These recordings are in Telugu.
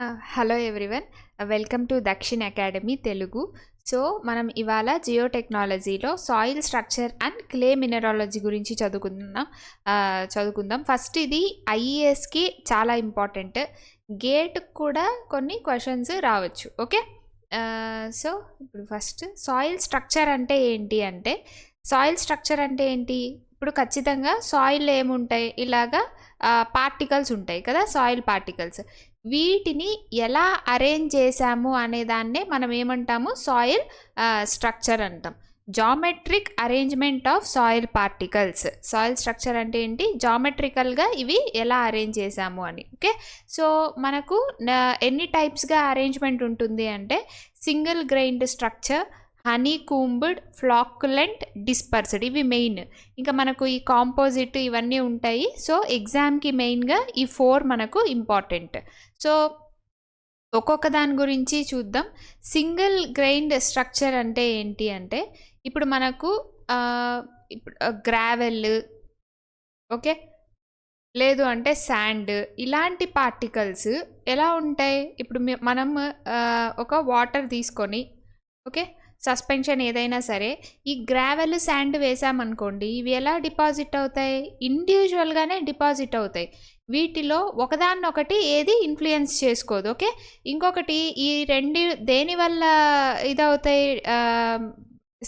Hello everyone. Welcome to Dakshin academy Telugu. So మనం ఇవాళ జియోటెక్నాలజీలో soil structure and clay mineralogy గురించి చదువుకుందాం. ఫస్ట్ ఇది ఐఈఎస్కి చాలా ఇంపార్టెంట్. గేట్ కూడా కొన్ని క్వశ్చన్స్ రావచ్చు. ఓకే, సో ఇప్పుడు ఫస్ట్ సాయిల్ స్ట్రక్చర్ అంటే ఏంటి అంటే, ఇప్పుడు ఖచ్చితంగా సాయిల్ ఏముంటాయి, ఇలాగా పార్టికల్స్ ఉంటాయి కదా, సాయిల్ పార్టికల్స్. వీటిని ఎలా అరేంజ్ చేసాము అనే దాన్నే మనం ఏమంటాము, సాయిల్ స్ట్రక్చర్ అంటాం. Geometric arrangement of soil particles. Soil structure అంటే ఏంటి, జామెట్రికల్గా ఇవి ఎలా అరేంజ్ చేసాము అని. ఓకే, సో మనకు ఎన్ని టైప్స్గా అరేంజ్మెంట్ ఉంటుంది అంటే, single grained structure, honeycombed, flocculent, dispersed, ఇవి మెయిన్. ఇంకా మనకు ఈ కాంపోజిట్ ఇవన్నీ ఉంటాయి. సో ఎగ్జామ్కి మెయిన్గా ఈ 4 మనకు ఇంపార్టెంట్. సో ఒక్కొక్క దాని గురించి చూద్దాం. సింగిల్ గ్రెయిన్డ్ స్ట్రక్చర్ అంటే ఏంటి అంటే, ఇప్పుడు మనకు గ్రావెల్, ఓకే, లేదు అంటే శాండ్, ఇలాంటి పార్టికల్స్ ఎలా ఉంటాయి. ఇప్పుడు మనం ఒక వాటర్ తీసుకొని, ఓకే, సస్పెన్షన్ ఏదైనా సరే, ఈ గ్రావెల్ శాండ్ వేసామనుకోండి, ఇవి ఎలా డిపాజిట్ అవుతాయి, ఇండివిజువల్గానే డిపాజిట్ అవుతాయి. వీటిలో ఒకదాన్నొకటి ఏది ఇన్ఫ్లుయెన్స్ చేసుకోదు. ఓకే, ఇంకొకటి ఈ రెండు దేనివల్ల ఇదవుతాయి,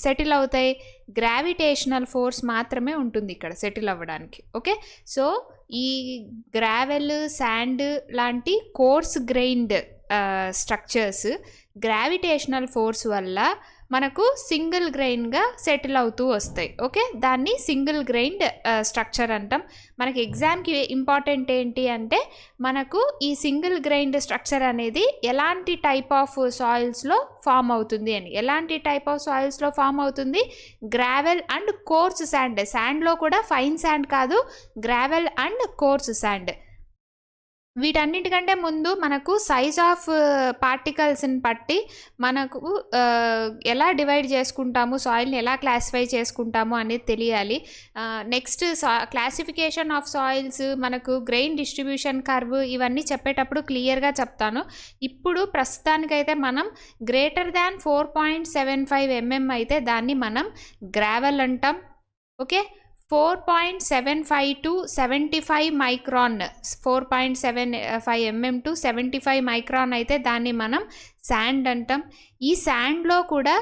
సెటిల్ అవుతాయి, గ్రావిటేషనల్ ఫోర్స్ మాత్రమే ఉంటుంది ఇక్కడ సెటిల్ అవ్వడానికి. ఓకే, సో ఈ గ్రావెల్, శాండ్ లాంటి course grained structures gravitational force వల్ల మనకు సింగిల్ గ్రెయిన్గా సెటిల్ అవుతూ వస్తాయి. ఓకే, దాన్ని సింగిల్ గ్రెయిన్డ్ స్ట్రక్చర్ అంటాం. మనకి ఎగ్జామ్కి ఇంపార్టెంట్ ఏంటి అంటే, మనకు ఈ సింగిల్ గ్రెయిన్డ్ స్ట్రక్చర్ అనేది ఎలాంటి టైప్ ఆఫ్ సాయిల్స్లో ఫామ్ అవుతుంది అని. ఎలాంటి టైప్ ఆఫ్ సాయిల్స్లో ఫామ్ అవుతుంది, గ్రావెల్ అండ్ కోర్స్ శాండ్. శాండ్లో కూడా ఫైన్ శాండ్ కాదు, గ్రావెల్ అండ్ కోర్స్ శాండ్. వీటన్నిటికంటే ముందు మనకు సైజ్ ఆఫ్ పార్టికల్స్ని బట్టి మనకు ఎలా డివైడ్ చేసుకుంటాము, సాయిల్ని ఎలా క్లాసిఫై చేసుకుంటాము అనేది తెలియాలి. నెక్స్ట్ క్లాసిఫికేషన్ ఆఫ్ సాయిల్స్, మనకు గ్రెయిన్ డిస్ట్రిబ్యూషన్ కర్వ్, ఇవన్నీ చెప్పేటప్పుడు క్లియర్గా చెప్తాను. ఇప్పుడు ప్రస్తుతానికైతే మనం గ్రేటర్ దాన్ 4.75 mm అయితే దాన్ని మనం గ్రావెల్ అంటాం. Okay, 4.75 to 75 micron, 4.75 mm to 75 micron అయితే దాన్ని మనం శాండ్ అంటాం. ఈ శాండ్లో కూడా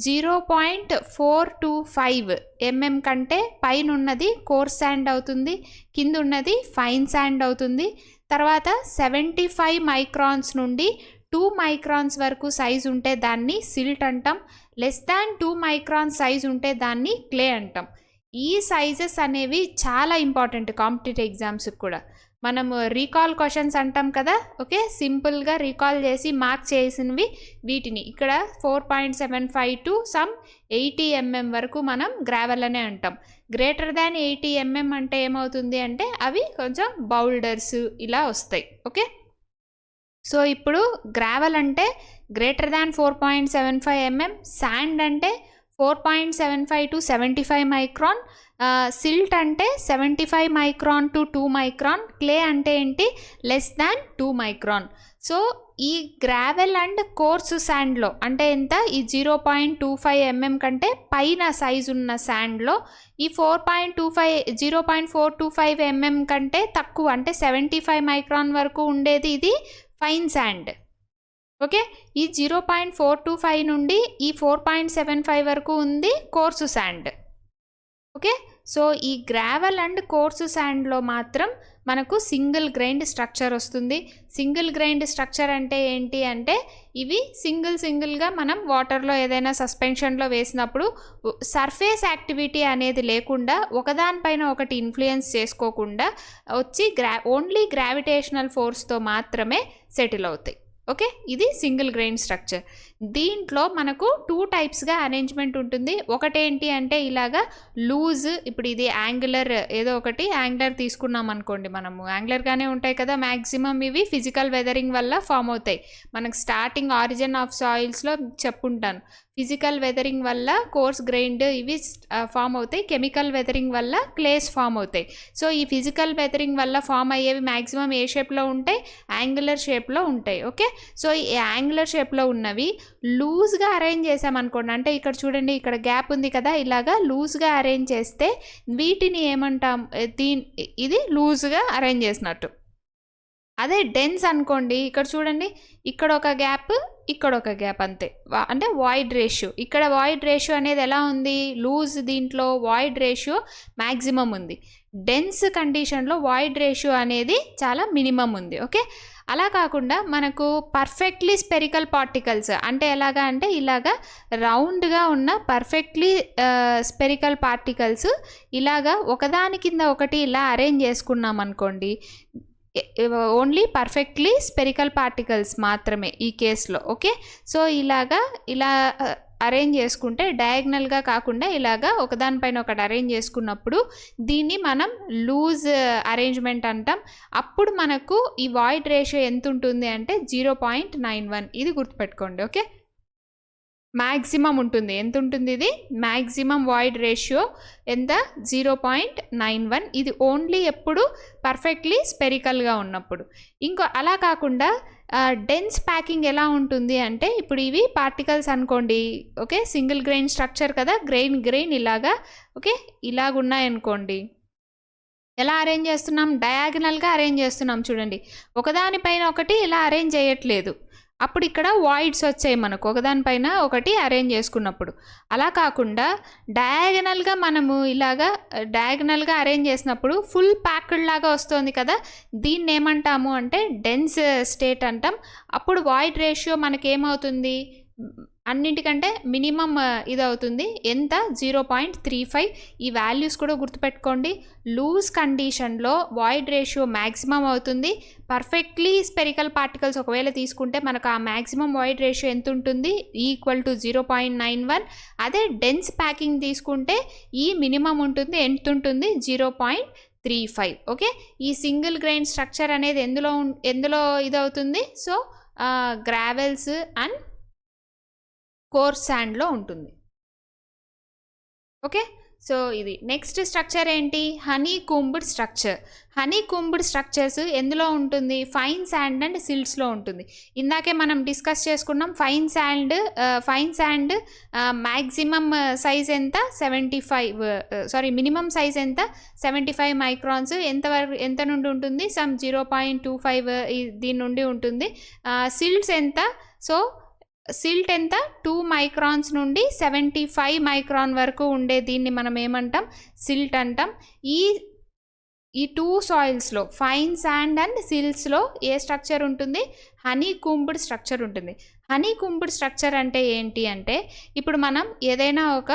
0.425 mm కంటే పైన ఉన్నది కోర్స్ శాండ్ అవుతుంది, కింద ఉన్నది ఫైన్ శాండ్ అవుతుంది. తర్వాత 75 మైక్రాన్స్ నుండి 2 మైక్రాన్స్ వరకు సైజ్ ఉంటే దాన్ని సిల్ట్ అంటాం. లెస్ దాన్ 2 మైక్రాన్స్ సైజ్ ఉంటే దాన్ని క్లే అంటాం. ఈ సైజెస్ అనేవి చాలా ఇంపార్టెంట్ కాంపిటేటివ్ ఎగ్జామ్స్కి కూడా. మనం రీకాల్ క్వశ్చన్స్ అంటాం కదా, ఓకే, సింపుల్గా రీకాల్ చేసి మార్క్ చేసినవి వీటిని. ఇక్కడ 4.75 to some 80 mm వరకు మనం గ్రావెల్ అనే అంటాం. గ్రేటర్ దాన్ 80 mm అంటే ఏమవుతుంది అంటే, అవి కొంచెం బౌల్డర్స్ ఇలా వస్తాయి. ఓకే, సో ఇప్పుడు గ్రావెల్ అంటే గ్రేటర్ దాన్ 4.75 mm, శాండ్ అంటే 4.75 to 75 మైక్రాన్, సిల్ట్ అంటే 75 మైక్రాన్ టు 2 మైక్రాన్, క్లే అంటే ఏంటి, లెస్ దాన్ 2 మైక్రాన్. సో ఈ గ్రావెల్ అండ్ కోర్స్ శాండ్లో అంటే ఎంత, ఈ 0.25 mm కంటే పైన సైజు ఉన్న శాండ్లో ఈ 0.425 mm కంటే తక్కువ అంటే 75 మైక్రాన్ వరకు ఉండేది ఇది ఫైన్ శాండ్. ఓకే, ఈ 0.425 నుండి ఈ 4.75 వరకు ఉంది కోర్సు శాండ్. ఓకే, సో ఈ గ్రావెల్ అండ్ కోర్సు శాండ్లో మాత్రం మనకు సింగిల్ గ్రెయిన్డ్ స్ట్రక్చర్ వస్తుంది. సింగిల్ గ్రెయిన్డ్ స్ట్రక్చర్ అంటే ఏంటి అంటే, ఇవి సింగిల్గా మనం వాటర్లో ఏదైనా సస్పెన్షన్లో వేసినప్పుడు సర్ఫేస్ యాక్టివిటీ అనేది లేకుండా, ఒకదానిపైన ఒకటి ఇన్ఫ్లుయెన్స్ చేసుకోకుండా వచ్చి ఓన్లీ గ్రావిటేషనల్ ఫోర్స్తో మాత్రమే సెటిల్ అవుతాయి. ఓకే, ఇది సింగిల్ గ్రెయిన్ స్ట్రక్చర్. దీంట్లో మనకు 2 టైప్స్గా అరేంజ్మెంట్ ఉంటుంది. ఒకటేంటి అంటే ఇలాగా లూజ్, ఇప్పుడు ఇది యాంగులర్, ఏదో ఒకటి యాంగులర్ తీసుకున్నాం అనుకోండి, మనము యాంగులర్గానే ఉంటాయి కదా మ్యాక్సిమం. ఇవి ఫిజికల్ వెదరింగ్ వల్ల ఫామ్ అవుతాయి. మనకు స్టార్టింగ్ ఆరిజిన్ ఆఫ్ సాయిల్స్లో చెప్పుంటాను, ఫిజికల్ వెదరింగ్ వల్ల కోర్స్ గ్రైన్డ్ ఇవి ఫామ్ అవుతాయి, కెమికల్ వెదరింగ్ వల్ల క్లేస్ ఫామ్ అవుతాయి. సో ఈ ఫిజికల్ వెదరింగ్ వల్ల ఫామ్ అయ్యేవి మ్యాక్సిమం ఏ షేప్లో ఉంటాయి, యాంగులర్ షేప్లో ఉంటాయి. ఓకే, సో ఈ యాంగులర్ షేప్లో ఉన్నవి లూజ్గా అరేంజ్ చేసామనుకోండి, అంటే ఇక్కడ చూడండి ఇక్కడ గ్యాప్ ఉంది కదా, ఇలాగా లూజ్గా అరేంజ్ చేస్తే వీటిని ఏమంటాం, ఇది లూజ్గా అరేంజ్ చేసినట్టు. అదే డెన్స్ అనుకోండి, ఇక్కడ చూడండి ఇక్కడ ఒక గ్యాప్, ఇక్కడ ఒక గ్యాప్, అంతే. అంటే వాయిడ్ రేషియో, ఇక్కడ వాయిడ్ రేషియో అనేది ఎలా ఉంది, లూజ్ దీంట్లో వాయిడ్ రేషియో మ్యాక్సిమం ఉంది, డెన్స్ కండిషన్లో వాయిడ్ రేషియో అనేది చాలా మినిమం ఉంది. ఓకే, అలా కాకుండా మనకు పర్ఫెక్ట్లీ స్పెరికల్ పార్టికల్స్ అంటే ఎలాగా అంటే ఇలాగా రౌండ్గా ఉన్న పర్ఫెక్ట్లీ స్పెరికల్ పార్టికల్స్ ఇలాగా ఒకదాని కింద ఒకటి ఇలా అరేంజ్ చేసుకున్నాం అనుకోండి, ఓన్లీ పర్ఫెక్ట్లీ స్పెరికల్ పార్టికల్స్ మాత్రమే ఈ కేసులో. ఓకే, సో ఇలా అరేంజ్ చేసుకుంటే డయాగ్నల్గా కాకుండా ఇలాగా ఒకదానిపైన ఒకటి అరేంజ్ చేసుకున్నప్పుడు దీన్ని మనం లూజ్ అరేంజ్మెంట్ అంటాం. అప్పుడు మనకు ఈ వాయిడ్ రేషియో ఎంత ఉంటుంది అంటే 0.91, ఇది గుర్తుపెట్టుకోండి. ఓకే, మ్యాక్సిమం ఉంటుంది, ఎంత ఉంటుంది ఇది మ్యాక్సిమం వాయిడ్ రేషియో ఎంత, 0.91. ఇది ఓన్లీ ఎప్పుడు పర్ఫెక్ట్లీ స్పెరికల్గా ఉన్నప్పుడు. ఇంకో అలా కాకుండా డెన్స్ ప్యాకింగ్ ఎలా ఉంటుంది అంటే ఇప్పుడు ఇవి పార్టికల్స్ అనుకోండి. ఓకే, సింగిల్ గ్రెయిన్ స్ట్రక్చర్ కదా, గ్రెయిన్ ఇలాగా ఓకే ఇలాగున్నాయనుకోండి, ఎలా అరేంజ్ చేస్తున్నాం, డయాగనల్గా అరేంజ్ చేస్తున్నాం. చూడండి ఒకదానిపైన ఒకటి ఇలా అరేంజ్ చేయట్లేదు, అప్పుడు ఇక్కడ వాయిడ్స్ వచ్చాయి మనకు ఒకదానిపైన ఒకటి అరేంజ్ చేసుకున్నప్పుడు. అలా కాకుండా డయాగనల్గా మనము ఇలాగా డయాగనల్గా అరేంజ్ చేసినప్పుడు ఫుల్ ప్యాక్డ్ లాగా వస్తుంది కదా, దీన్ని ఏమంటాము అంటే డెన్స్ స్టేట్ అంటాం. అప్పుడు వాయిడ్ రేషియో మనకి ఏమవుతుంది, అన్నింటికంటే మినిమం ఇది అవుతుంది, ఎంత 0.35. ఈ వాల్యూస్ కూడా గుర్తుపెట్టుకోండి. లూజ్ కండిషన్లో వాయిడ్ రేషియో మ్యాక్సిమం అవుతుంది. పర్ఫెక్ట్లీ స్పెరికల్ పార్టికల్స్ ఒకవేళ తీసుకుంటే మనకు ఆ మ్యాక్సిమం వాయిడ్ రేషియో ఎంత ఉంటుంది, ఈక్వల్ టు 0.91. అదే డెన్స్ ప్యాకింగ్ తీసుకుంటే ఈ మినిమం ఉంటుంది, ఎంత ఉంటుంది 0.35. ఓకే, ఈ సింగిల్ గ్రెయిన్ స్ట్రక్చర్ అనేది ఎందులో ఇది అవుతుంది, సో గ్రావెల్స్ అండ్ కోర్స్ శాండ్లో ఉంటుంది. ఓకే, సో ఇది నెక్స్ట్ స్ట్రక్చర్ ఏంటి, హనీ కూంబ్డ్ స్ట్రక్చర్. హనీ కూంబ్డ్ స్ట్రక్చర్స్ ఎందులో ఉంటుంది, ఫైన్ శాండ్ అండ్ సిల్ట్స్లో ఉంటుంది. ఇందాకే మనం డిస్కస్ చేసుకున్నాం, ఫైన్ శాండ్ మ్యాక్సిమం సైజ్ ఎంత 75, మినిమం సైజ్ ఎంత 75 మైక్రాన్స్. ఎంత నుండి ఉంటుంది, సమ్ 0.25 దీని నుండి ఉంటుంది. సిల్ట్స్ ఎంత, సో సిల్ట్ ఎంత 2 మైక్రాన్స్ నుండి 75 మైక్రాన్ వరకు ఉండే దీన్ని మనం ఏమంటాం, సిల్ట్ అంటాం. ఈ 2 సాయిల్స్లో ఫైన్ శాండ్ అండ్ సిల్ట్స్లో ఏ స్ట్రక్చర్ ఉంటుంది, హనీ కూంబ్డ్ స్ట్రక్చర్ ఉంటుంది. హనీ కూంబ్డ్ స్ట్రక్చర్ అంటే ఏంటి అంటే ఇప్పుడు మనం ఏదైనా ఒక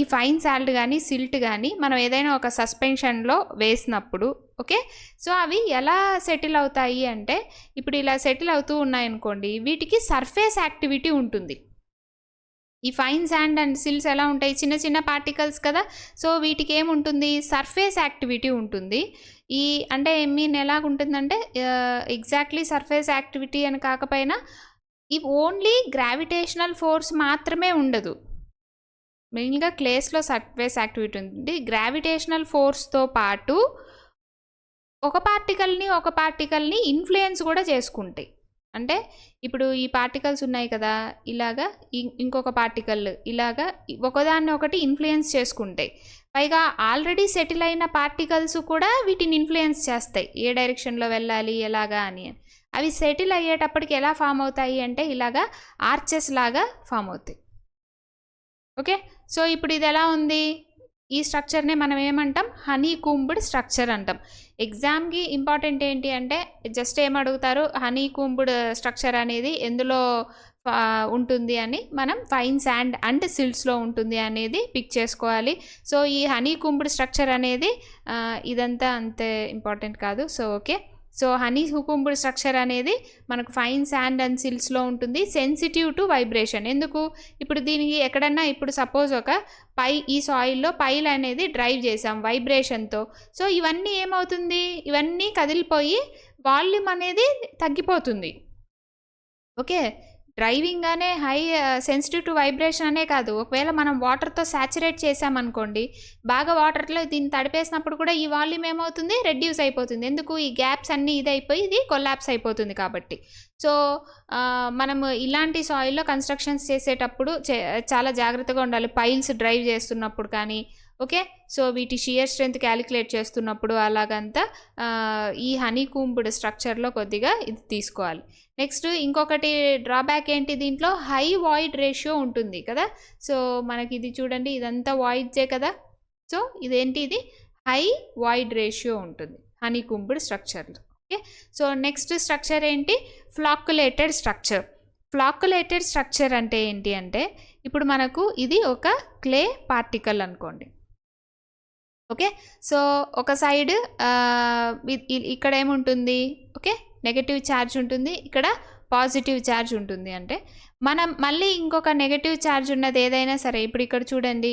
ఈ ఫైన్ శాల్ట్ కానీ సిల్ట్ కానీ మనం ఏదైనా ఒక సస్పెన్షన్లో వేసినప్పుడు ఓకే, సో అవి ఎలా సెటిల్ అవుతాయి అంటే ఇప్పుడు ఇలా సెటిల్ అవుతూ ఉన్నాయనుకోండి, వీటికి సర్ఫేస్ యాక్టివిటీ ఉంటుంది. ఈ ఫైన్ శాండ్ అండ్ సిల్ట్స్ ఎలా ఉంటాయి, చిన్న చిన్న పార్టికల్స్ కదా, సో వీటికి ఏముంటుంది, సర్ఫేస్ యాక్టివిటీ ఉంటుంది. అంటే మీన్ ఎలాగుంటుందంటే ఎగ్జాక్ట్లీ సర్ఫేస్ యాక్టివిటీ అని కాకపోయినా ఇవి ఓన్లీ గ్రావిటేషనల్ ఫోర్స్ మాత్రమే ఉండదు. మెయిన్గా క్లేస్లో సర్ఫేస్ యాక్టివిటీ ఉంటుంది. గ్రావిటేషనల్ ఫోర్స్తో పాటు ఒక పార్టికల్ని ఇన్ఫ్లుయెన్స్ కూడా చేసుకుంటాయి. అంటే ఇప్పుడు ఈ పార్టికల్స్ ఉన్నాయి కదా, ఇలాగా ఇంకొక పార్టికల్ ఇలాగా ఒకదాన్ని ఒకటి ఇన్ఫ్లుయెన్స్ చేసుకుంటాయి. పైగా ఆల్రెడీ సెటిల్ అయిన పార్టికల్స్ కూడా వీటిని ఇన్ఫ్లుయెన్స్ చేస్తాయి, ఏ డైరెక్షన్లో వెళ్ళాలి ఎలాగా అని. అవి సెటిల్ అయ్యేటప్పటికి ఎలా ఫామ్ అవుతాయి అంటే ఇలాగా ఆర్చెస్ లాగా ఫామ్ అవుతాయి. ఓకే, సో ఇప్పుడు ఇది ఎలా ఉంది, ఈ స్ట్రక్చర్ని మనం ఏమంటాం, హనీ కూంబ్డ్ స్ట్రక్చర్ అంటాం. ఎగ్జామ్కి ఇంపార్టెంట్ ఏంటి అంటే జస్ట్ ఏమడుగుతారు, హనీ కూంబ్డ్ స్ట్రక్చర్ అనేది ఎందులో ఉంటుంది అని, మనం ఫైన్ శాండ్ అండ్ సిల్ట్స్లో ఉంటుంది అనేది పిక్ చేసుకోవాలి. సో ఈ హనీ కూంబ్డ్ స్ట్రక్చర్ అనేది ఇదంతా అంతే ఇంపార్టెంట్ కాదు. So okay, so honeycombed structure అనేది మనకు ఫైన్ శాండ్ అండ్ సిల్ట్స్లో ఉంటుంది, సెన్సిటివ్ టు వైబ్రేషన్. ఎందుకు, ఇప్పుడు దీనికి ఎక్కడన్నా ఇప్పుడు సపోజ్ ఒక ఈ సాయిల్లో పైల్ అనేది డ్రైవ్ చేసాం వైబ్రేషన్తో, సో ఇవన్నీ ఏమవుతుంది, ఇవన్నీ కదిలిపోయి వాల్యూమ్ అనేది తగ్గిపోతుంది. ఓకే, డ్రైవింగ్ అనే హై సెన్సిటివ్ టు వైబ్రేషన్ అనే కాదు, ఒకవేళ మనం వాటర్తో సాచురేట్ చేసామనుకోండి, బాగా వాటర్లో దీన్ని తడిపేసినప్పుడు కూడా ఈ వాల్యూమ్ ఏమవుతుంది, రెడ్యూస్ అయిపోతుంది. ఎందుకు, ఈ గ్యాప్స్ అన్నీ ఇదైపోయి ఇది కొలాప్స్ అయిపోతుంది కాబట్టి. సో మనము ఇలాంటి సాయిల్లో కన్స్ట్రక్షన్స్ చేసేటప్పుడు చాలా జాగ్రత్తగా ఉండాలి. పైల్స్ డ్రైవ్ చేస్తున్నప్పుడు కానీ, ఓకే. సో వీటి షియర్ స్ట్రెంత్ క్యాలిక్యులేట్ చేస్తున్నప్పుడు అలాగంతా ఈ హనీకూంబ్డ్ స్ట్రక్చర్లో కొద్దిగా ఇది తీసుకోవాలి. నెక్స్ట్ ఇంకొకటి డ్రాబ్యాక్ ఏంటి, దీంట్లో హై వాయిడ్ రేషియో ఉంటుంది కదా. సో మనకి ఇది చూడండి, ఇదంతా వాయిడ్సే కదా. సో ఇదేంటి, ఇది హై వాయిడ్ రేషియో ఉంటుంది హనీకూంబ్డ్ స్ట్రక్చర్లో. ఓకే. సో నెక్స్ట్ స్ట్రక్చర్ ఏంటి, ఫ్లాక్యులేటెడ్ స్ట్రక్చర్. ఫ్లాక్యులేటెడ్ స్ట్రక్చర్ అంటే ఏంటి అంటే, ఇప్పుడు మనకు ఇది ఒక క్లే పార్టికల్ అనుకోండి. ఓకే. సో ఒక సైడ్ ఇక్కడ ఏముంటుంది, ఓకే, నెగటివ్ ఛార్జ్ ఉంటుంది, ఇక్కడ పాజిటివ్ ఛార్జ్ ఉంటుంది. అంటే మనం మళ్ళీ ఇంకొక నెగటివ్ ఛార్జ్ ఉన్నది ఏదైనా సరే, ఇప్పుడు ఇక్కడ చూడండి,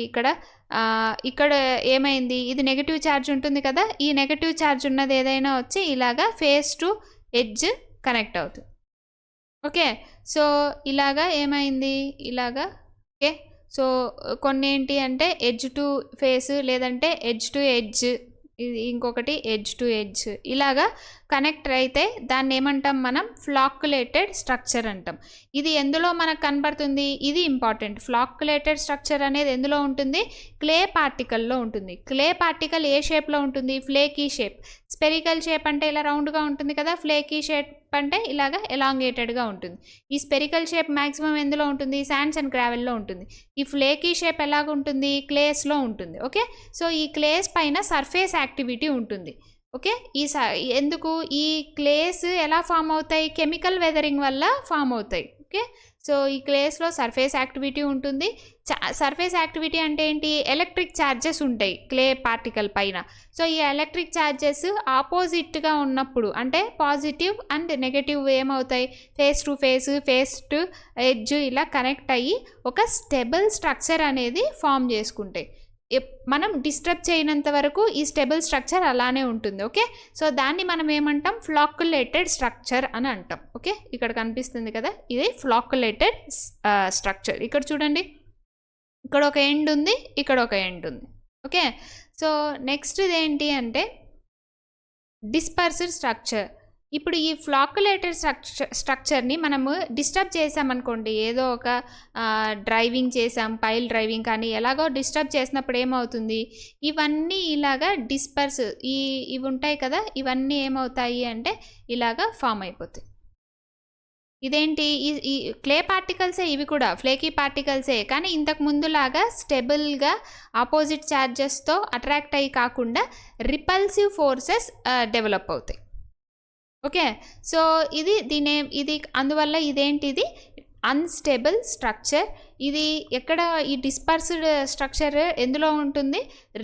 ఇక్కడ ఏమైంది, ఇది నెగటివ్ ఛార్జ్ ఉంటుంది కదా, ఈ నెగటివ్ ఛార్జ్ ఉన్నది ఏదైనా వచ్చి ఇలాగా ఫేస్ టు ఎడ్జ్ కనెక్ట్ అవుతుంది. ఓకే. సో ఇలాగా ఏమైంది, ఇలాగా. ఓకే. సో కొన్ని ఏంటి అంటే ఎడ్జ్ టు ఫేస్, లేదంటే ఎడ్జ్ టు ఎడ్జ్, ఇంకొకటి ఎడ్జ్ టు ఎడ్జ్, ఇలాగా కనెక్ట్ అయితే దాన్ని ఏమంటాం మనం, ఫ్లాక్యులేటెడ్ స్ట్రక్చర్ అంటాం. ఇది ఎందులో మనకు కనబడుతుంది, ఇది ఇంపార్టెంట్. ఫ్లాక్యులేటెడ్ స్ట్రక్చర్ అనేది ఎందులో ఉంటుంది, క్లే పార్టికల్లో ఉంటుంది. క్లే పార్టికల్ ఏ షేప్లో ఉంటుంది, ఫ్లేకీ షేప్. స్పెరికల్ షేప్ అంటే ఇలా రౌండ్గా ఉంటుంది కదా, ఫ్లేకీ షేప్ అంటే ఇలాగా ఎలాంగేటెడ్గా ఉంటుంది. ఈ స్పెరికల్ షేప్ మ్యాక్సిమం ఎందులో ఉంటుంది, శాండ్స్ అండ్ గ్రావెల్లో ఉంటుంది. ఈ ఫ్లేకీ షేప్ ఎలాగుంటుంది, క్లేస్లో ఉంటుంది. ఓకే. సో ఈ క్లేస్ పైన సర్ఫేస్ యాక్టివిటీ ఉంటుంది. ఓకే. ఎందుకు ఈ క్లేస్ ఎలా ఫామ్ అవుతాయి, కెమికల్ వెదరింగ్ వల్ల ఫామ్ అవుతాయి. ఓకే. సో ఈ క్లేస్లో సర్ఫేస్ యాక్టివిటీ ఉంటుంది. సర్ఫేస్ యాక్టివిటీ అంటే ఏంటి, ఎలక్ట్రిక్ ఛార్జెస్ ఉంటాయి క్లే పార్టికల్ పైన. సో ఈ ఎలక్ట్రిక్ ఛార్జెస్ ఆపోజిట్గా ఉన్నప్పుడు, అంటే పాజిటివ్ అండ్ నెగటివ్ ఏమవుతాయి, face to face, face to edge ఇలా కనెక్ట్ అయ్యి ఒక స్టెబుల్ స్ట్రక్చర్ అనేది ఫామ్ చేసుకుంటాయి. మనం డిస్టర్బ్ చేయనంత వరకు ఈ స్టెబుల్ స్ట్రక్చర్ అలానే ఉంటుంది. ఓకే. సో దాన్ని మనం ఏమంటాం, ఫ్లాక్యులేటెడ్ స్ట్రక్చర్ అని అంటాం. ఓకే. ఇక్కడ కనిపిస్తుంది కదా, ఇది ఫ్లాక్యులేటెడ్ స్ట్రక్చర్. ఇక్కడ చూడండి, ఇక్కడ ఒక ఎండ్ ఉంది, ఇక్కడ ఒక ఎండ్ ఉంది. ఓకే. సో నెక్స్ట్ ఇదేంటి అంటే డిస్పర్స్డ్ స్ట్రక్చర్. ఇప్పుడు ఈ ఫ్లాక్యులేటెడ్ స్ట్రక్చర్ని మనము డిస్టర్బ్ చేసామనుకోండి, ఏదో ఒక డ్రైవింగ్ చేసాం, పైల్ డ్రైవింగ్ కానీ ఎలాగో డిస్టర్బ్ చేసినప్పుడు ఏమవుతుంది, ఇవన్నీ ఇలాగా డిస్పర్స్, ఇవి ఉంటాయి కదా, ఇవన్నీ ఏమవుతాయి అంటే ఇలాగా ఫామ్ అయిపోతాయి. ఇదేంటి, ఈ క్లే పార్టికల్సే, ఇవి కూడా ఫ్లేకీ పార్టికల్సే, కానీ ఇంతకు ముందులాగా స్టెబుల్గా ఆపోజిట్ ఛార్జెస్తో అట్రాక్ట్ అయ్యి కాకుండా రిపల్సివ్ ఫోర్సెస్ డెవలప్ అవుతాయి. ఓకే. సో ఇది అందువల్ల ఇదేంటిది అన్స్టేబుల్ స్ట్రక్చర్. ఇది ఎక్కడ, ఈ డిస్పర్స్డ్ స్ట్రక్చర్ ఎందులో ఉంటుంది,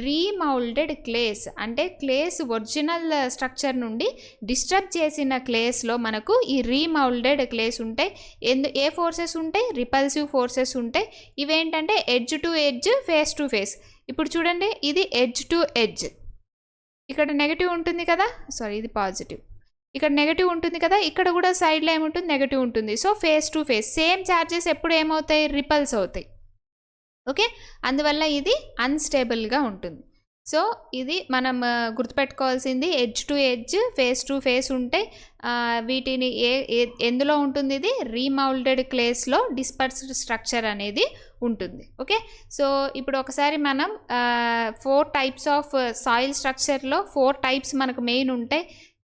రీమౌల్డెడ్ క్లేస్. అంటే క్లేస్ ఒరిజినల్ స్ట్రక్చర్ నుండి డిస్టర్బ్ చేసిన క్లేస్లో మనకు ఈ రీమౌల్డెడ్ క్లేస్ ఉంటాయి. ఏ ఫోర్సెస్ ఉంటాయి, రిపల్సివ్ ఫోర్సెస్ ఉంటాయి. ఇవేంటంటే edge to edge, face to face. ఇప్పుడు చూడండి, ఇది ఎడ్జ్ టు ఎడ్జ్, ఇక్కడ నెగటివ్ ఉంటుంది కదా, సారీ ఇది పాజిటివ్, ఇక్కడ నెగటివ్ ఉంటుంది కదా, ఇక్కడ కూడా సైడ్లో ఏముంటుంది, నెగటివ్ ఉంటుంది. So face to face same charges ఎప్పుడు ఏమవుతాయి, రిపల్స్ అవుతాయి. ఓకే. అందువల్ల ఇది అన్స్టేబుల్గా ఉంటుంది. సో ఇది మనం గుర్తుపెట్టుకోవాల్సింది, edge to edge, face to face ఉంటాయి. వీటిని ఎందులో ఉంటుంది, ఇది రీమౌల్డెడ్ క్లేస్లో డిస్పర్స్డ్ స్ట్రక్చర్ అనేది ఉంటుంది. ఓకే. సో ఇప్పుడు ఒకసారి మనం 4 టైప్స్ ఆఫ్ సాయిల్ స్ట్రక్చర్లో 4 టైప్స్ మనకు మెయిన్ ఉంటాయి.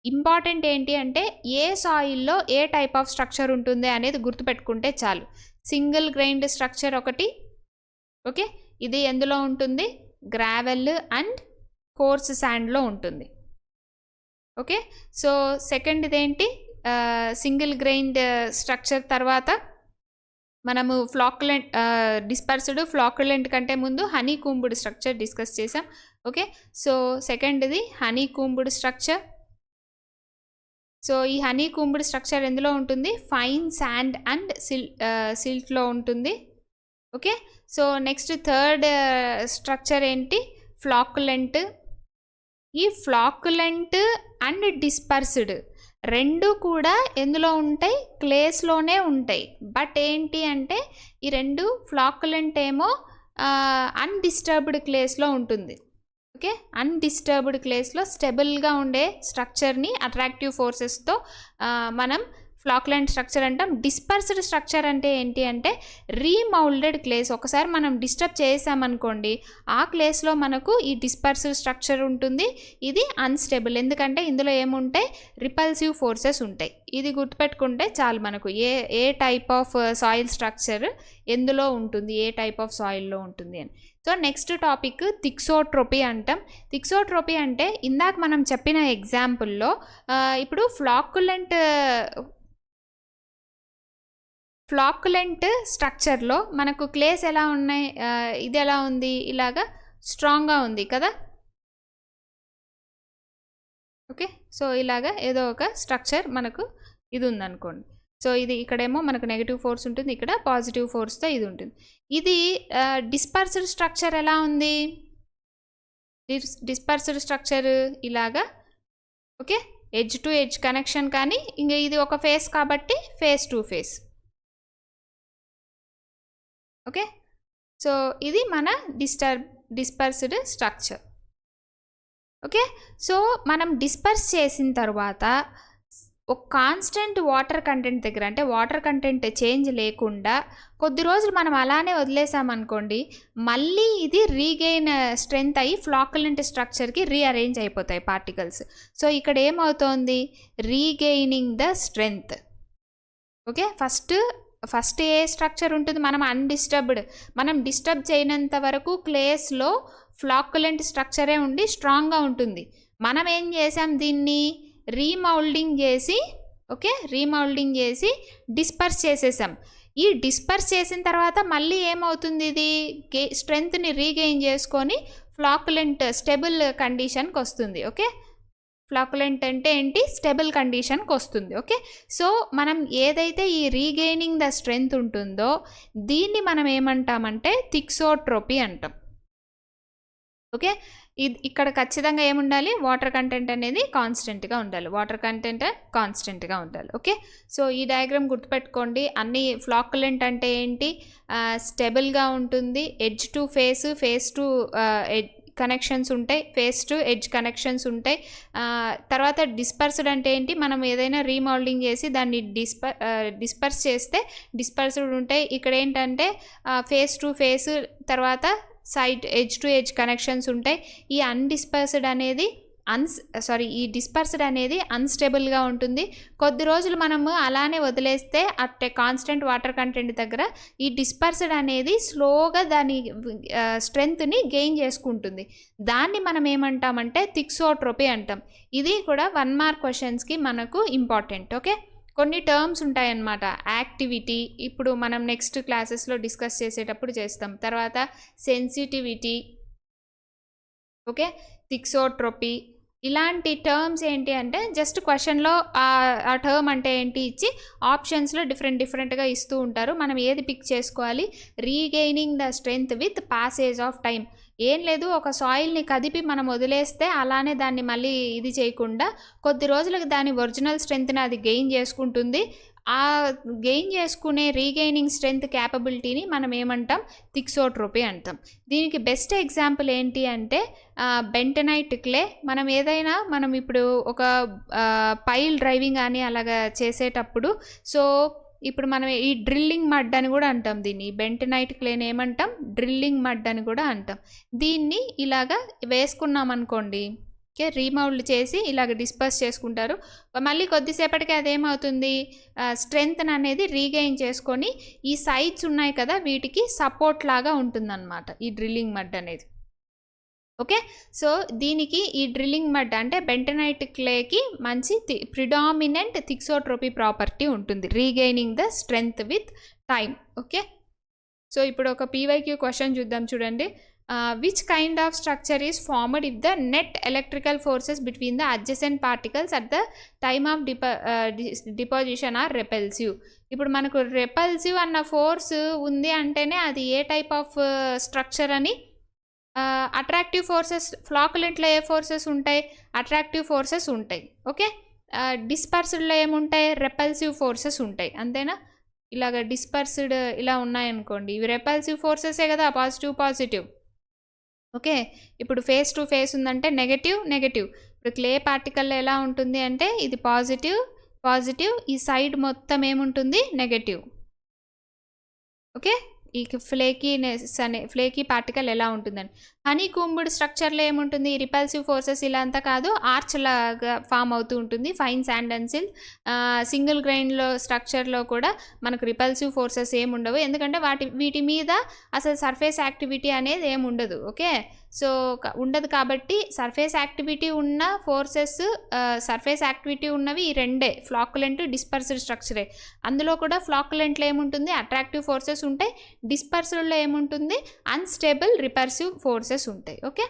ఇంపార్టెంట్ ఏంటి అంటే ఏ సాయిల్లో ఏ టైప్ ఆఫ్ స్ట్రక్చర్ ఉంటుంది అనేది గుర్తుపెట్టుకుంటే చాలు. సింగిల్ గ్రెయిన్డ్ స్ట్రక్చర్ ఒకటి. ఓకే. ఇది ఎందులో ఉంటుంది, గ్రావెల్ అండ్ కోర్స్ శాండ్లో ఉంటుంది. ఓకే. సో సెకండ్ ఇదేంటి, సింగిల్ గ్రెయిన్డ్ స్ట్రక్చర్. తర్వాత మనము ఫ్లాక్యులెంట్, డిస్పర్స్డ్ ఫ్లాక్యులెంట్ కంటే ముందు హనీకూంబ్డ్ స్ట్రక్చర్ డిస్కస్ చేసాం. ఓకే. సో సెకండ్ది హనీకూంబ్డ్ స్ట్రక్చర్. సో ఈ హనీకూంబ్డ్ స్ట్రక్చర్ ఎందులో ఉంటుంది, ఫైన్ శాండ్ అండ్ సిల్ట్లో ఉంటుంది. Okay. So next third structure ఏంటి, ఫ్లాక్యులెంట్. ఈ ఫ్లాక్యులెంట్ అండ్ డిస్పర్స్డ్ రెండు కూడా ఎందులో ఉంటాయి, క్లేస్లోనే ఉంటాయి. బట్ ఏంటి అంటే ఈ రెండు ఫ్లాకులెంట్ ఏమో అన్డిస్టర్బ్డ్ క్లేస్లో ఉంటుంది. ఓకే, అన్డిస్టర్బ్డ్ క్లేస్లో స్టెబుల్గా ఉండే స్ట్రక్చర్ని అట్రాక్టివ్ ఫోర్సెస్తో మనం ఫ్లాకులెంట్ స్ట్రక్చర్ అంటాం. డిస్పర్స్డ్ స్ట్రక్చర్ అంటే ఏంటి అంటే రీమౌల్డెడ్ క్లేస్. ఒకసారి మనం డిస్టర్బ్ చేసామనుకోండి ఆ క్లేస్లో మనకు ఈ డిస్పర్స్డ్ స్ట్రక్చర్ ఉంటుంది. ఇది అన్స్టేబుల్, ఎందుకంటే ఇందులో ఏముంటాయి, రిపల్సివ్ ఫోర్సెస్ ఉంటాయి. ఇది గుర్తుపెట్టుకుంటే చాలు మనకు ఏ టైప్ ఆఫ్ సాయిల్ స్ట్రక్చర్ ఎందులో ఉంటుంది, ఏ టైప్ ఆఫ్ సాయిల్లో ఉంటుంది అని. సో నెక్స్ట్ టాపిక్ థిక్సోట్రోపీ అంటాం. థిక్సోట్రోపీ అంటే ఇందాక మనం చెప్పిన ఎగ్జాంపుల్లో ఇప్పుడు ఫ్లాకులెంట్ స్ట్రక్చర్లో మనకు క్లేస్ ఎలా ఉన్నాయి, ఇది ఎలా ఉంది, ఇలాగా స్ట్రాంగ్గా ఉంది కదా. ఓకే, సో ఇలాగా ఏదో ఒక స్ట్రక్చర్ మనకు ఇది ఉందనుకోండి. సో ఇది ఇక్కడేమో మనకు నెగిటివ్ ఫోర్స్ ఉంటుంది, ఇక్కడ పాజిటివ్ ఫోర్స్తో ఇది ఉంటుంది. ఇది డిస్పర్స్డ్ స్ట్రక్చర్ ఎలా ఉంది, డిస్పర్స్డ్ స్ట్రక్చర్ ఇలాగా. Okay, edge to edge connection, కానీ ఇంకా ఇది ఒక ఫేస్ కాబట్టి face to face. Okay, so ఇది మన డిస్పర్స్డ్ స్ట్రక్చర్. ఓకే, సో మనం డిస్పర్స్ చేసిన తర్వాత ఒక కాన్స్టెంట్ వాటర్ కంటెంట్ దగ్గర, అంటే వాటర్ కంటెంట్ చేంజ్ లేకుండా కొద్ది రోజులు మనం అలానే వదిలేసామనుకోండి, మళ్ళీ ఇది రీగెయిన్ స్ట్రెంగ్త్ అయ్యి ఫ్లాకులెంట్ స్ట్రక్చర్కి రీఅరేంజ్ అయిపోతాయి పార్టికల్స్. సో ఇక్కడ ఏమవుతోంది, regaining the strength. Okay, first ఏ స్ట్రక్చర్ ఉంటుంది, మనం డిస్టర్బ్ చేయనంత వరకు క్లేస్లో ఫ్లాకులెంట్ స్ట్రక్చరే ఉండి స్ట్రాంగ్గా ఉంటుంది. మనం ఏం చేసాం, దీన్ని రీమౌల్డింగ్ చేసి డిస్పర్స్ చేసేసాం. ఈ డిస్పర్స్ చేసిన తర్వాత మళ్ళీ ఏమవుతుంది, ఇది స్ట్రెంగ్త్ని రీగెయిన్ చేసుకొని ఫ్లాకులెంట్ స్టెబుల్ కండిషన్కి వస్తుంది. ఓకే, ఫ్లాకులెంట్ అంటే ఏంటి, స్టెబుల్ కండిషన్కి వస్తుంది. ఓకే, సో మనం ఏదైతే ఈ రీగెయినింగ్ ద స్ట్రెంగ్త్ ఉంటుందో దీన్ని మనం ఏమంటామంటే థిక్సోట్రోపీ అంటాం. ఓకే, ఇక్కడ ఖచ్చితంగా ఏముండాలి, వాటర్ కంటెంట్ అనేది కాన్స్టెంట్గా ఉండాలి. ఓకే, సో ఈ డయాగ్రామ్ గుర్తుపెట్టుకోండి. అన్ని ఫ్లాకులెంట్ అంటే ఏంటి, స్టెబుల్గా ఉంటుంది, edge to face to edge connections ఉంటాయి, ఫేస్ టు ఎడ్జ్ కనెక్షన్స్ ఉంటాయి. తర్వాత డిస్పర్స్డ్ అంటే ఏంటి, మనం ఏదైనా రీమౌల్డింగ్ చేసి దాన్ని డిస్పర్స్ చేస్తే డిస్పర్స్డ్ ఉంటాయి. ఇక్కడ ఏంటంటే ఫేస్ టు ఫేస్, తర్వాత ఎడ్జ్ టు ఎడ్జ్ కనెక్షన్స్ ఉంటాయి. ఈ డిస్పర్స్డ్ అనేది అన్స్టేబుల్గా ఉంటుంది. కొద్ది రోజులు మనము అలానే వదిలేస్తే అట్టే కాన్స్టెంట్ వాటర్ కంటెంట్ దగ్గర ఈ డిస్పర్స్డ్ అనేది స్లోగా దాని స్ట్రెంగ్త్ని గెయిన్ చేసుకుంటుంది. దాన్ని మనం ఏమంటామంటే థిక్సోట్రోపీ అంటాం. ఇది కూడా 1 మార్క్ క్వశ్చన్స్కి మనకు ఇంపార్టెంట్. ఓకే, కొన్ని టర్మ్స్ ఉంటాయన్నమాట. యాక్టివిటీ ఇప్పుడు మనం నెక్స్ట్ క్లాసెస్లో డిస్కస్ చేసేటప్పుడు చేస్తాం. తర్వాత సెన్సిటివిటీ, ఓకే, థిక్సోట్రోపీ, ఇలాంటి టర్మ్స్ ఏంటి అంటే జస్ట్ క్వశ్చన్లో ఆ టర్మ్ అంటే ఏంటి ఇచ్చి ఆప్షన్స్లో డిఫరెంట్గా ఇస్తూ ఉంటారు. మనం ఏది పిక్ చేసుకోవాలి, regaining the strength with passage of time. ఏం లేదు, ఒక సాయిల్ని కదిపి మనం వదిలేస్తే అలానే దాన్ని మళ్ళీ ఇది చేయకుండా కొద్ది రోజులకు దాని ఒరిజినల్ స్ట్రెంగ్త్ని అది గెయిన్ చేసుకుంటుంది. ఆ గెయిన్ చేసుకునే రీగెయినింగ్ స్ట్రెంగ్త్ క్యాపబిలిటీని మనం ఏమంటాం, థిక్సోట్రోపీ అంటాం. దీనికి బెస్ట్ ఎగ్జాంపుల్ ఏంటి అంటే బెంటనైట్ క్లే. మనం ఇప్పుడు ఒక పైల్ డ్రైవింగ్ అని అలాగా చేసేటప్పుడు, సో ఇప్పుడు మనం ఈ డ్రిల్లింగ్ మడ్ అని కూడా అంటాం. దీన్ని బెంటనైట్ క్లేని ఏమంటాం, డ్రిల్లింగ్ మడ్ అని కూడా అంటాం. దీన్ని ఇలాగా వేసుకున్నాం అనుకోండి, ఓకే, రీమౌల్డ్ చేసి ఇలాగ డిస్పర్స్ చేసుకుంటారు. మళ్ళీ కొద్దిసేపటికి అదేమవుతుంది, స్ట్రెంగ్త్ అనేది రీగెయిన్ చేసుకొని ఈ సైడ్స్ ఉన్నాయి కదా వీటికి సపోర్ట్ లాగా ఉంటుందన్నమాట ఈ డ్రిల్లింగ్ మడ్ అనేది. ఓకే, సో దీనికి ఈ డ్రిల్లింగ్ మడ్ అంటే బెంటనైట్ క్లేకి మంచి ప్రిడామినెంట్ థిక్సోట్రోపీ ప్రాపర్టీ ఉంటుంది, regaining the strength with time. Okay, so ఇప్పుడు ఒక పీవైక్యూ క్వశ్చన్ చూద్దాం, చూడండి. Which kind of structure is formed if the net electrical forces between the adjacent particles at the time of deposition are repulsive? ఇప్పుడు మనకు repulsive అన్న ఫోర్స్ ఉంది అంటేనే అది ఏ టైప్ ఆఫ్ స్ట్రక్చర్ అని. అట్రాక్టివ్ ఫోర్సెస్, ఫ్లాకులెంట్లో ఏ ఫోర్సెస్ ఉంటాయి, అట్రాక్టివ్ ఫోర్సెస్ ఉంటాయి. ఓకే, డిస్పర్స్డ్లో ఏముంటాయి, రెపల్సివ్ ఫోర్సెస్ ఉంటాయి, అంతేనా. ఇలాగ డిస్పర్స్డ్ ఇలా ఉన్నాయనుకోండి, ఇవి రెపల్సివ్ ఫోర్సెసే కదా, పాజిటివ్ పాజిటివ్. ఓకే, ఇప్పుడు ఫేస్ టు ఫేస్ ఉందంటే నెగటివ్ నెగటివ్. ఇప్పుడు క్లే పార్టికల్లో ఎలా ఉంటుంది అంటే ఇది పాజిటివ్ పాజిటివ్, ఈ సైడ్ మొత్తం ఏముంటుంది నెగటివ్. ఓకే, ఈ ఫ్లేకీ పార్టికల్ ఎలా ఉంటుందని. హనీ కూంబుడ్ స్ట్రక్చర్లో ఏముంటుంది, రిపల్సివ్ ఫోర్సెస్ ఇలా అంతా కాదు, ఆర్చ్ లాగా ఫామ్ అవుతూ ఉంటుంది, fine sand and silt. Single గ్రైన్లో స్ట్రక్చర్లో కూడా మనకు రిపల్సివ్ ఫోర్సెస్ ఏముండవు, ఎందుకంటే వీటి మీద అసలు సర్ఫేస్ యాక్టివిటీ అనేది ఏముండదు. ఓకే, సో ఉండదు కాబట్టి సర్ఫేస్ యాక్టివిటీ ఉన్న ఫోర్సెస్, సర్ఫేస్ యాక్టివిటీ ఉన్నవి ఈ రెండే, ఫ్లాకులెంట్ డిస్పర్స్డ్ స్ట్రక్చరే. అందులో కూడా ఫ్లాకులెంట్లో ఏముంటుంది అట్రాక్టివ్ ఫోర్సెస్ ఉంటాయి, డిస్పర్స్డ్లో ఏముంటుంది అన్స్టేబుల్ రిపల్సివ్ ఫోర్సెస్ ఉంటాయి. ఓకే,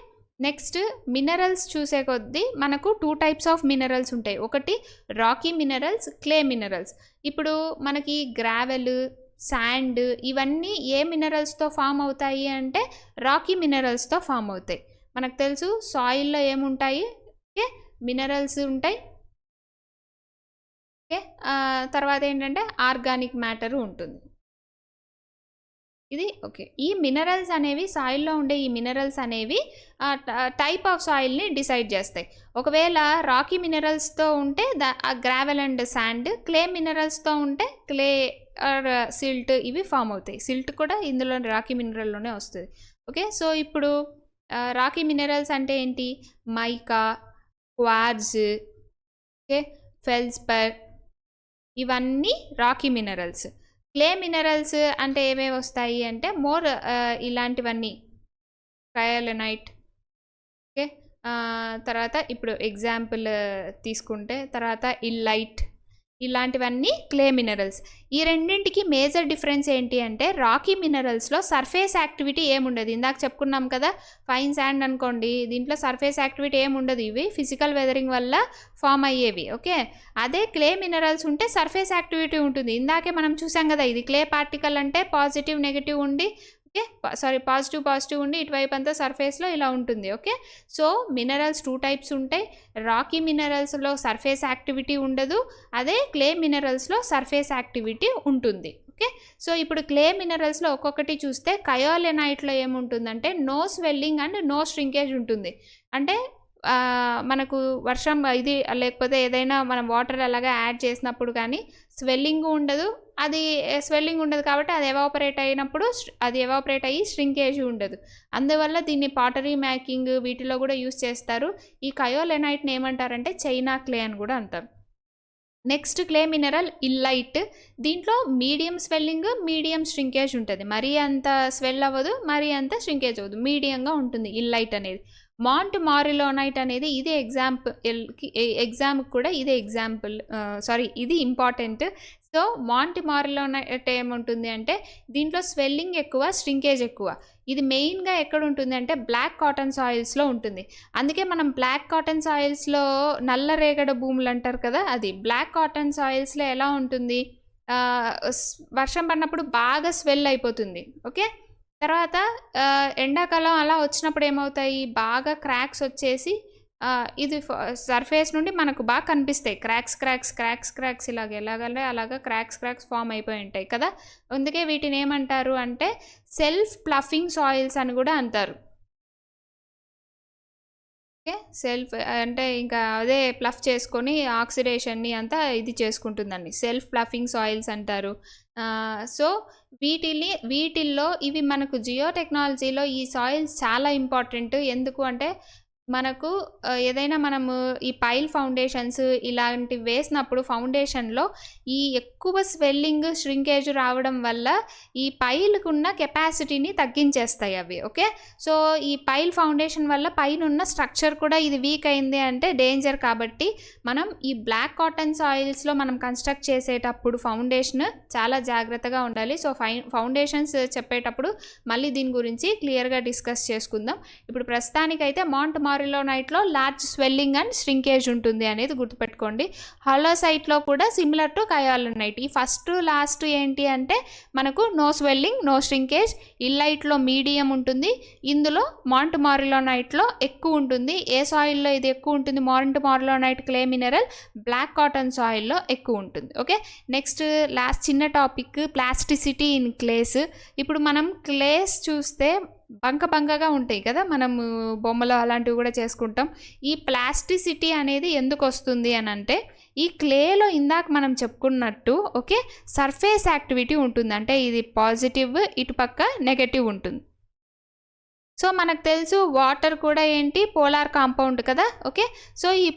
నెక్స్ట్ మినరల్స్ చూసే కొద్దీ మనకు 2 టైప్స్ ఆఫ్ మినరల్స్ ఉంటాయి. ఒకటి రాకీ మినరల్స్, క్లే మినరల్స్. ఇప్పుడు మనకి గ్రావెల్, శాండ్ ఇవన్నీ ఏ మినరల్స్తో ఫామ్ అవుతాయి అంటే రాకీ మినరల్స్తో ఫామ్ అవుతాయి. మనకు తెలుసు సాయిల్లో ఏముంటాయి, ఓకే మినరల్స్ ఉంటాయి. ఓకే, తర్వాత ఏంటంటే ఆర్గానిక్ మ్యాటర్ ఉంటుంది. ఇది ఓకే. ఈ మినరల్స్ అనేవి సాయిల్లో ఉండే ఈ మినరల్స్ అనేవి టైప్ ఆఫ్ సాయిల్ని డిసైడ్ చేస్తాయి. ఒకవేళ రాకీ మినరల్స్తో ఉంటే గ్రావెల్ అండ్ శాండ్, క్లే మినరల్స్తో ఉంటే క్లే ఆర్ సిల్ట్ ఇవి ఫామ్ అవుతాయి. సిల్ట్ కూడా ఇందులో రాకీ మినరల్లోనే వస్తుంది. ఓకే, సో ఇప్పుడు రాకీ మినరల్స్ అంటే ఏంటి, మైకా, క్వార్జ్, ఓకే ఫెల్స్పర్, ఇవన్నీ రాకీ మినరల్స్. క్లే మినరల్స్ అంటే ఏమేమి వస్తాయి అంటే మోర్ ఇలాంటివన్నీ క్రయోలెనైట్. ఓకే, తర్వాత ఇప్పుడు ఎగ్జాంపుల్ తీసుకుంటే తర్వాత ఇల్లైట్, ఇలాంటివన్నీ క్లే మినరల్స్. ఈ రెండింటికి మేజర్ డిఫరెన్స్ ఏంటి అంటే రాకీ మినరల్స్లో సర్ఫేస్ యాక్టివిటీ ఏముండదు. ఇందాక చెప్పుకున్నాం కదా, ఫైన్ శాండ్ అనుకోండి, దీంట్లో సర్ఫేస్ యాక్టివిటీ ఏముండదు, ఇవి ఫిజికల్ వెదరింగ్ వల్ల ఫామ్ అయ్యేవి. ఓకే, అదే క్లే మినరల్స్ ఉంటే సర్ఫేస్ యాక్టివిటీ ఉంటుంది. ఇందాకే మనం చూసాం కదా, ఇది క్లే పార్టికల్ అంటే పాజిటివ్ నెగిటివ్ ఉండి, ఓకే పాజిటివ్ ఉండి ఇటువైపు అంతా సర్ఫేస్లో ఇలా ఉంటుంది. ఓకే, సో మినరల్స్ 2 టైప్స్ ఉంటాయి. రాకీ మినరల్స్లో సర్ఫేస్ యాక్టివిటీ ఉండదు, అదే క్లే మినరల్స్లో సర్ఫేస్ యాక్టివిటీ ఉంటుంది. ఓకే, సో ఇప్పుడు క్లే మినరల్స్లో ఒక్కొక్కటి చూస్తే కయోలెనైట్లో ఏముంటుందంటే no swelling and no shrinkage ఉంటుంది. అంటే మనకు వర్షం ఇది లేకపోతే ఏదైనా మనం వాటర్ అలాగా యాడ్ చేసినప్పుడు కానీ స్వెల్లింగ్ ఉండదు, అది స్వెల్లింగ్ ఉండదు కాబట్టి అది ఎవాపరేట్ అయినప్పుడు అది ఎవాపరేట్ అయ్యి ష్రింకేజ్ ఉండదు. అందువల్ల దీన్ని పాటరీ మేకింగ్ వీటిలో కూడా యూస్ చేస్తారు. ఈ కయోలెనైట్ని ఏమంటారంటే చైనా క్లే అని కూడా అంటారు. Next clay mineral illite. దీంట్లో మీడియం స్వెల్లింగ్, మీడియం ష్రింకేజ్ ఉంటుంది. మరీ అంత స్వెల్ అవ్వదు, మరీ అంత ష్రింకేజ్ అవ్వదు, మీడియంగా ఉంటుంది ఇల్లైట్ అనేది. మాంట్ మారిలోనైట్ అనేది ఇది ఎగ్జామ్కి కూడా ఇదే ఎగ్జాంపుల్, ఇది ఇంపార్టెంట్. సో మాంట్ మారిలోనైట్ ఏముంటుంది అంటే దీంట్లో స్వెల్లింగ్ ఎక్కువ, ష్రింకేజ్ ఎక్కువ. ఇది మెయిన్గా ఎక్కడ ఉంటుంది అంటే బ్లాక్ కాటన్ సాయిల్స్లో ఉంటుంది. అందుకే మనం బ్లాక్ కాటన్ సాయిల్స్లో నల్ల రేగడ భూములు అంటారు కదా, అది బ్లాక్ కాటన్ సాయిల్స్లో ఎలా ఉంటుంది, వర్షం పడినప్పుడు బాగా స్వెల్ అయిపోతుంది. ఓకే, తర్వాత ఎండాకాలం అలా వచ్చినప్పుడు ఏమవుతాయి, బాగా క్రాక్స్ వచ్చేసి ఇది సర్ఫేస్ నుండి మనకు బాగా కనిపిస్తాయి, క్రాక్స్ ఎలాగంటే అలాగా క్రాక్స్ ఫామ్ అయిపోయి ఉంటాయి కదా. అందుకే వీటిని ఏమంటారు అంటే సెల్ఫ్ ప్లఫింగ్ సాయిల్స్ అని కూడా అంటారు. ఓకే, సెల్ఫ్ అంటే ఇంకా అదే ప్లఫ్ చేసుకొని ఆక్సిడేషన్ని అంతా ఇది చేసుకుంటుందండి, సెల్ఫ్ ప్లఫింగ్ సాయిల్స్ అంటారు. సో వీటిల్లో ఇవి మనకు జియో టెక్నాలజీలో ఈ సాయిల్స్ చాలా ఇంపార్టెంట్. ఎందుకు అంటే మనకు ఏదైనా మనము ఈ పైల్ ఫౌండేషన్స్ ఇలాంటివి వేసినప్పుడు ఫౌండేషన్లో ఈ ఎక్కువ స్వెల్లింగ్, ష్రింకేజ్ రావడం వల్ల ఈ పైల్కు ఉన్న కెపాసిటీని తగ్గించేస్తాయి అవి. ఓకే, సో ఈ పైల్ ఫౌండేషన్ వల్ల పైన ఉన్న స్ట్రక్చర్ కూడా ఇది వీక్ అయింది అంటే డేంజర్. కాబట్టి మనం ఈ బ్లాక్ కాటన్ సాయిల్స్లో మనం కన్స్ట్రక్ట్ చేసేటప్పుడు ఫౌండేషన్ చాలా జాగ్రత్తగా ఉండాలి. సో ఫౌండేషన్స్ చెప్పేటప్పుడు మళ్ళీ దీని గురించి క్లియర్గా డిస్కస్ చేసుకుందాం. ఇప్పుడు ప్రస్తుతానికైతే మాంట్ మారిలోనైట్లో లార్జ్ స్వెల్లింగ్ అండ్ ష్రింకేజ్ ఉంటుంది అనేది గుర్తుపెట్టుకోండి. హాలోసైట్లో కూడా సిమిలర్ టు కయాలినైట్. ఈ ఫస్ట్ లాస్ట్ ఏంటి అంటే మనకు నో స్వెల్లింగ్, నో ష్రింకేజ్. ఇల్లైట్లో మీడియం ఉంటుంది, ఇందులో మాంట్ మారిలోనైట్లో ఎక్కువ ఉంటుంది. ఏ సాయిల్లో ఇది ఎక్కువ ఉంటుంది? Montmorillonite clay mineral, black cotton సాయిల్లో ఎక్కువ ఉంటుంది. ఓకే, నెక్స్ట్ లాస్ట్ చిన్న టాపిక్ ప్లాస్టిసిటీ ఇన్ క్లేస్. ఇప్పుడు మనం క్లేస్ చూస్తే బంకగా ఉంటాయి కదా, మనము బొమ్మలు అలాంటివి కూడా చేసుకుంటాం. ఈ ప్లాస్టిసిటీ అనేది ఎందుకు వస్తుంది అని అంటే ఈ క్లేలో ఇందాక మనం చెప్పుకున్నట్టు ఓకే సర్ఫేస్ యాక్టివిటీ ఉంటుంది. అంటే ఇది పాజిటివ్, ఇటుపక్క నెగటివ్ ఉంటుంది. సో మనకు తెలుసు వాటర్ కూడా ఏంటి పోలార్ కాంపౌండ్ కదా. ఓకే, సో ఈ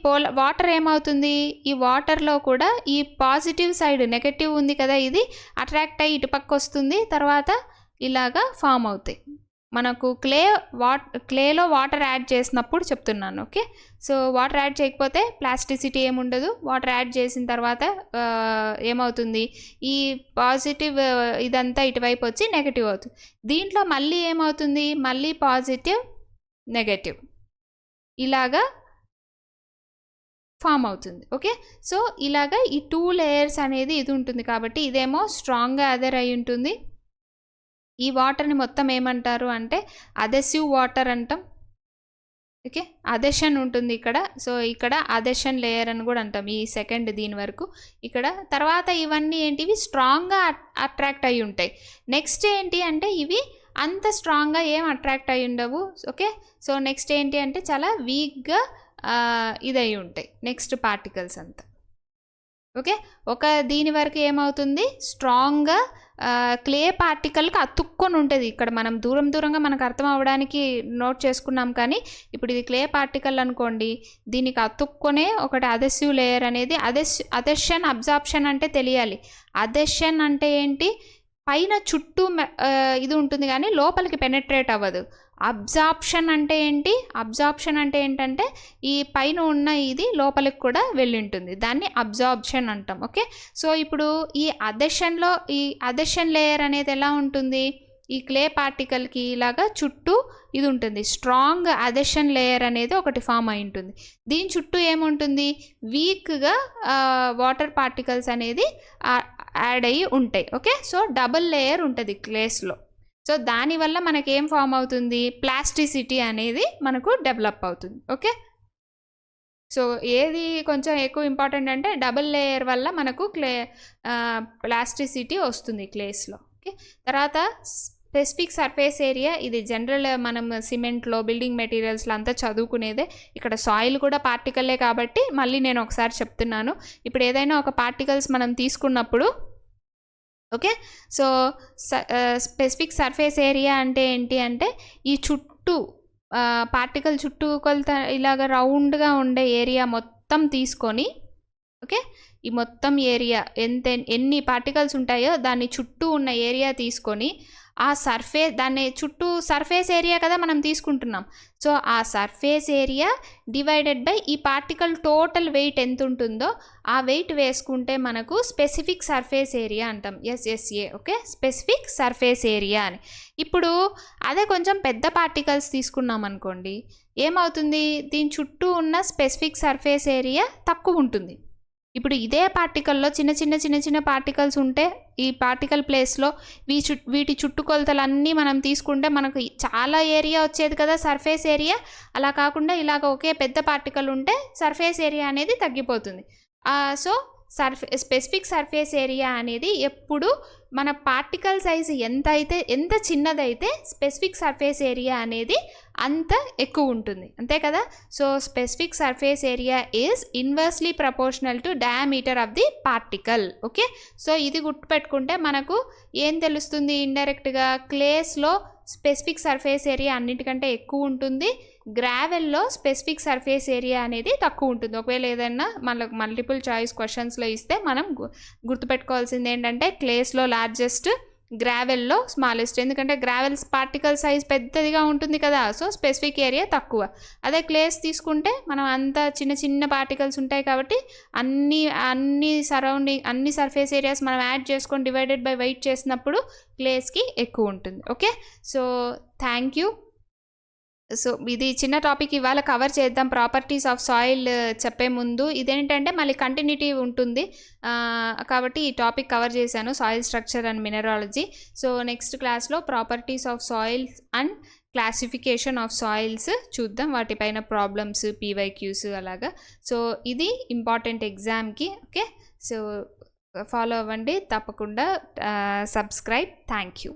వాటర్ ఏమవుతుంది, ఈ వాటర్లో కూడా ఈ పాజిటివ్ సైడ్ నెగటివ్ ఉంది కదా, ఇది అట్రాక్ట్ అయ్యి ఇటుపక్క వస్తుంది, తర్వాత ఇలాగా ఫామ్ అవుతాయి. మనకు క్లేలో వాటర్ యాడ్ చేసినప్పుడు చెప్తున్నాను. ఓకే, సో వాటర్ యాడ్ చేయకపోతే ప్లాస్టిసిటీ ఏముండదు. వాటర్ యాడ్ చేసిన తర్వాత ఏమవుతుంది, ఈ పాజిటివ్ ఇదంతా ఇటువైపు వచ్చి నెగటివ్ అవుతుంది. దీంట్లో మళ్ళీ ఏమవుతుంది, మళ్ళీ పాజిటివ్ నెగటివ్ ఇలాగా ఫామ్ అవుతుంది. ఓకే, సో ఇలాగా ఈ 2 లేయర్స్ అనేది ఇది ఉంటుంది. కాబట్టి ఇదేమో స్ట్రాంగ్గా అదర్ అయి ఉంటుంది. ఈ వాటర్ని మొత్తం ఏమంటారు అంటే అదెసివ్ వాటర్ అంటాం. ఓకే, అదెషన్ ఉంటుంది ఇక్కడ. సో ఇక్కడ అదెషన్ లేయర్ అని కూడా అంటాం ఈ సెకండ్ దీని వరకు. ఇక్కడ తర్వాత ఇవన్నీ ఏంటివి స్ట్రాంగ్గా అట్రాక్ట్ అయి ఉంటాయి. నెక్స్ట్ ఏంటి అంటే ఇవి అంత స్ట్రాంగ్గా ఏం అట్రాక్ట్ అయి ఉండవు. ఓకే, సో నెక్స్ట్ ఏంటి అంటే చాలా వీక్గా ఇదై ఉంటాయి నెక్స్ట్ పార్టికల్స్ అంతా. ఓకే, ఒక దీని వరకు ఏమవుతుంది స్ట్రాంగ్గా క్లే పార్టికల్కి అతుక్కొని ఉంటుంది. ఇక్కడ మనం దూరంగా మనకు అర్థం అవ్వడానికి నోట్ చేసుకున్నాం, కానీ ఇప్పుడు ఇది క్లే పార్టికల్ అనుకోండి, దీనికి అతుక్కొనే ఒకటి అదెసివ్ లేయర్ అనేది అదెషన్ అబ్జార్ప్షన్ అంటే తెలియాలి. అదెషన్ అంటే ఏంటి, పైన చుట్టూ ఇది ఉంటుంది కానీ లోపలికి పెనెట్రేట్ అవ్వదు. అబ్జార్ప్షన్ అంటే ఏంటి, అబ్జార్ప్షన్ అంటే ఏంటంటే ఈ పైన ఉన్న ఇది లోపలికి కూడా వెళ్ళి ఉంటుంది, దాన్ని అబ్జార్ప్షన్ అంటాం. ఓకే, సో ఇప్పుడు ఈ అదెషన్ లేయర్ అనేది ఎలా ఉంటుంది, ఈ క్లే పార్టికల్కి ఇలాగా చుట్టూ ఇది ఉంటుంది, స్ట్రాంగ్ అదెషన్ లేయర్ అనేది ఒకటి ఫామ్ అయి ఉంటుంది. దీని చుట్టూ ఏముంటుంది, వీక్గా వాటర్ పార్టికల్స్ అనేది యాడ్ అయ్యి ఉంటాయి. ఓకే, సో డబుల్ లేయర్ ఉంటుంది క్లేస్లో. సో దానివల్ల మనకి ఏం ఫామ్ అవుతుంది, ప్లాస్టిసిటీ అనేది మనకు డెవలప్ అవుతుంది. ఓకే, సో ఏది కొంచెం ఎక్కువ ఇంపార్టెంట్ అంటే డబుల్ లేయర్ వల్ల మనకు ప్లాస్టిసిటీ వస్తుంది క్లేస్లో. ఓకే, తర్వాత స్పెసిఫిక్ సర్ఫేస్ ఏరియా, ఇది జనరల్ మనం సిమెంట్లో బిల్డింగ్ మెటీరియల్స్లో అంతా చదువుకునేదే. ఇక్కడ సాయిల్ కూడా పార్టికల్లే కాబట్టి మళ్ళీ నేను ఒకసారి చెప్తున్నాను. ఇప్పుడు ఏదైనా ఒక పార్టికల్స్ మనం తీసుకున్నప్పుడు okay, so specific surface area అంటే ఏంటి అంటే ఈ చుట్టూ పార్టికల్ చుట్టూ కొలత ఇలాగ రౌండ్గా ఉండే ఏరియా మొత్తం తీసుకొని ఓకే, ఈ మొత్తం ఏరియా ఎన్ని పార్టికల్స్ ఉంటాయో దాని చుట్టూ ఉన్న ఏరియా తీసుకొని ఆ దాన్ని చుట్టూ సర్ఫేస్ ఏరియా కదా మనం తీసుకుంటున్నాం. సో ఆ సర్ఫేస్ ఏరియా డివైడెడ్ బై ఈ పార్టికల్ టోటల్ వెయిట్ ఎంత ఉంటుందో ఆ వెయిట్ వేసుకుంటే మనకు స్పెసిఫిక్ సర్ఫేస్ ఏరియా అంటాం, SSA. Okay, specific surface area అని. ఇప్పుడు అదే కొంచెం పెద్ద పార్టికల్స్ తీసుకున్నాం అనుకోండి, ఏమవుతుంది, దీని చుట్టూ ఉన్న స్పెసిఫిక్ సర్ఫేస్ ఏరియా తక్కువ ఉంటుంది. ఇప్పుడు ఇదే పార్టికల్లో చిన్న పార్టికల్స్ ఉంటే ఈ పార్టికల్ ప్లేస్లో వీటి చుట్టుకొలతలన్నీ మనం తీసుకుంటే మనకు చాలా ఏరియా వచ్చేది కదా సర్ఫేస్ ఏరియా. అలా కాకుండా ఇలాగ ఒకే పెద్ద పార్టికల్ ఉంటే సర్ఫేస్ ఏరియా అనేది తగ్గిపోతుంది. సో స్పెసిఫిక్ సర్ఫేస్ ఏరియా అనేది ఎప్పుడు మన పార్టికల్ సైజ్ ఎంత చిన్నదైతే స్పెసిఫిక్ సర్ఫేస్ ఏరియా అనేది అంత ఎక్కువ ఉంటుంది, అంతే కదా. So specific surface area is inversely proportional to diameter of the particle. Okay, so ఇది గుర్తుపెట్టుకుంటే మనకు ఏం తెలుస్తుంది, ఇండైరెక్ట్గా క్లేస్లో స్పెసిఫిక్ సర్ఫేస్ ఏరియా అన్నిటికంటే ఎక్కువ ఉంటుంది, గ్రావెల్లో స్పెసిఫిక్ సర్ఫేస్ ఏరియా అనేది తక్కువ ఉంటుంది. ఒకవేళ ఏదైనా మనకు మల్టిపుల్ చాయిస్ క్వశ్చన్స్లో ఇస్తే మనం గుర్తుపెట్టుకోవాల్సింది ఏంటంటే క్లేస్లో లార్జెస్ట్, గ్రావెల్లో స్మాలెస్ట్. ఎందుకంటే గ్రావెల్స్ పార్టికల్ సైజ్ పెద్దదిగా ఉంటుంది కదా, సో స్పెసిఫిక్ ఏరియా తక్కువ. అదే క్లేస్ తీసుకుంటే మనం అంతా చిన్న పార్టికల్స్ ఉంటాయి కాబట్టి అన్ని సర్ఫేస్ ఏరియాస్ మనం యాడ్ చేసుకొని డివైడెడ్ బై వెయిట్ చేసినప్పుడు క్లేస్కి ఎక్కువ ఉంటుంది. Okay, so thank you. So ఇది చిన్న టాపిక్ ఇవాళ కవర్ చేద్దాం. ప్రాపర్టీస్ ఆఫ్ సాయిల్ చెప్పే ముందు ఇదేంటంటే మళ్ళీ కంటిన్యూటీ ఉంటుంది. కాబట్టి ఈ టాపిక్ కవర్ చేశాను, soil structure and mineralogy. So next క్లాస్లో properties of soils and classification of soils చూద్దాం, వాటిపైన ప్రాబ్లమ్స్, పీవైక్యూస్ అలాగా. సో ఇది ఇంపార్టెంట్ ఎగ్జామ్కి. ఓకే, సో ఫాలో అవ్వండి తప్పకుండా, సబ్స్క్రైబ్. Thank you.